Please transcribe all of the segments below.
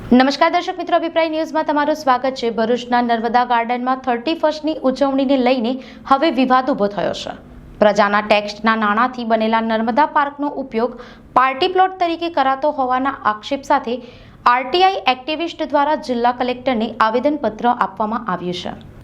નમસ્કાર દર્શક મિત્રો, અભિપ્રાય ન્યૂઝમાં તમારું સ્વાગત છે। ભરૂચના નર્મદા ગાર્ડનમાં 31મી ઉજવણીને લઈને હવે વિવાદ ઊભો થયો છે। પ્રજાના ટેક્સના નાણાંથી બનેલા નર્મદા પાર્કનો ઉપયોગ પાર્ટી પ્લોટ તરીકે કરાતો હોવાના આક્ષેપ સાથે આરટીઆઈ એક્ટિવિસ્ટ દ્વારા જિલ્લા કલેક્ટરને આવેદનપત્ર આપવામાં આવ્યું છે।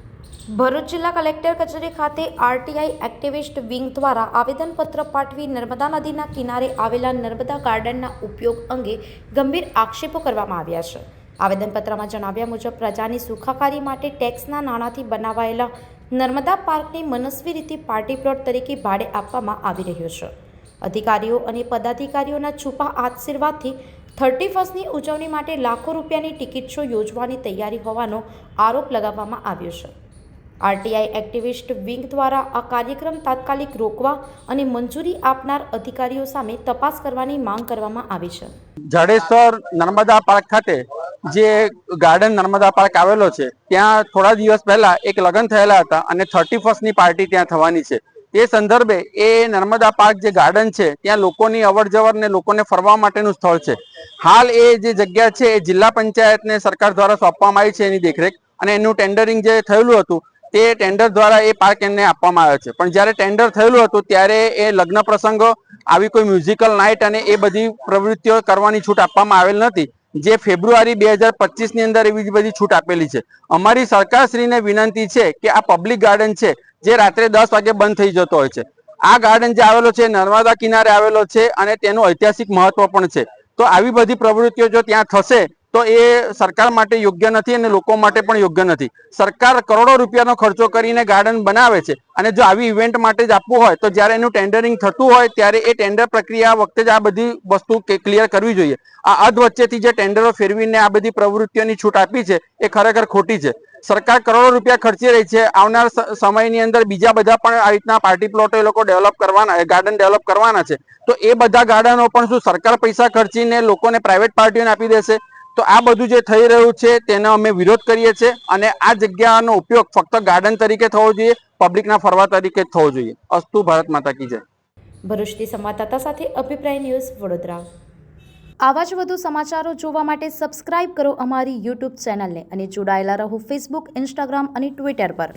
ભરૂચ જિલ્લા કલેક્ટર કચેરી ખાતે આરટીઆઈ એક્ટિવિસ્ટ વિંગ દ્વારા આવેદનપત્ર પાઠવી નર્મદા નદીના કિનારે આવેલા નર્મદા ગાર્ડનના ઉપયોગ અંગે ગંભીર આક્ષેપો કરવામાં આવ્યા છે। આવેદનપત્રમાં જણાવ્યા મુજબ પ્રજાની સુખાકારી માટે ટેક્સના નાણાંથી બનાવાયેલા નર્મદા પાર્કને મનસ્વી રીતે પાર્ટી પ્લોટ તરીકે ભાડે આપવામાં આવી રહ્યો છે। અધિકારીઓ અને પદાધિકારીઓના છુપા આશીર્વાદથી 31મી ઉજવણી માટે લાખો રૂપિયાની ટિકિટ શો યોજવાની તૈયારી હોવાનો આરોપ લગાવવામાં આવ્યો છે। આરટીઆઈ એક્ટિવિસ્ટ વિંગ દ્વારા આ કાર્યક્રમ તાત્કાલિક રોકવા અને મંજૂરી આપનાર અધિકારીઓ સામે તપાસ કરવાની માંગ કરવામાં આવી છે। જાડેશ્વર નર્મદા પાર્ક ખાતે જે ગાર્ડન નર્મદા પાર્ક આવેલો છે ત્યાં થોડા દિવસ પહેલા એક લગ્ન થયેલા હતા અને 31મી પાર્ટી ત્યાં થવાની છે। તે સંદર્ભે એ નર્મદા પાર્ક જે ગાર્ડન છે ત્યાં લોકોની અવરજવર ને લોકોને ફરવા માટેનું સ્થળ છે। હાલ એ જે જગ્યા છે એ જિલ્લા પંચાયતને સરકાર દ્વારા સોંપવામાં આવી છે એની દેખરેખ, અને એનું ટેન્ડરિંગ જે થયેલું હતું તે ટેન્ડર દ્વારા એ પાર્ક એમને આપવામાં આવ્યો છે। પણ જ્યારે ટેન્ડર થયેલું હતું ત્યારે એ લગ્ન પ્રસંગો, આવી કોઈ મ્યુઝિકલ નાઇટ અને એ બધી પ્રવૃત્તિઓ કરવાની છૂટ આપવામાં આવેલ નથી, જે ફેબ્રુઆરી 2025ની અંદર એવી બધી છૂટ આપેલી છે। અમારી સરકારશ્રીને વિનંતી છે કે આ પબ્લિક ગાર્ડન છે જે રાત્રે 10 વાગે બંધ થઈ જતો હોય છે, આ ગાર્ડન જે આવેલો છે નર્મદા કિનારે આવેલો છે અને તેનું ઐતિહાસિક મહત્વ પણ છે। તો આવી બધી પ્રવૃત્તિઓ જો ત્યાં થશે તો એ સરકાર માટે યોગ્ય નથી અને લોકો માટે પણ યોગ્ય નથી। સરકાર કરોડો રૂપિયાનો ખર્ચો કરીને ગાર્ડન બનાવે છે અને જો આવી ઇવેન્ટ માટે જ આપવું હોય તો જ્યારે એનું ટેન્ડરિંગ થતું હોય ત્યારે એ ટેન્ડર પ્રક્રિયા વખતે જ આ બધી વસ્તુ ક્લિયર કરવી જોઈએ। આ અધ વચ્ચેથી જે ટેન્ડરો ફેરવીને આ બધી પ્રવૃત્તિઓની છૂટ આપી છે એ ખરેખર ખોટી છે। સરકાર કરોડો રૂપિયા ખર્ચી રહી છે, આવનાર સમયની અંદર બીજા બધા પણ આ રીતના પાર્ટી પ્લોટો એ લોકો ડેવલપ કરવાના, ગાર્ડન ડેવલપ કરવાના છે, તો એ બધા ગાર્ડનો પણ શું સરકાર પૈસા ખર્ચીને લોકોને પ્રાઇવેટ પાર્ટીઓને આપી દેશે? તો આ બધું જે થઈ રહ્યું છે તેનો અમે વિરોધ કરીએ છીએ અને આ જગ્યાનો ઉપયોગ ફક્ત ગાર્ડન તરીકે થવો જોઈએ, પબ્લિકના ફરવા તરીકે થવો જોઈએ। અસ્તુ, ભારત માતા કી જય। ભરૂચથી સંવાદદાતા સાથે અભિપ્રાય ન્યૂઝ, વડોદરા। આવા જ વધુ સમાચારો જોવા માટે સબસ્ક્રાઇબ કરો અમારી યુટ્યુબ ચેનલને અને જોડાયેલા રહો ફેસબુક, ઇન્સ્ટાગ્રામ અને ટ્વિટર પર।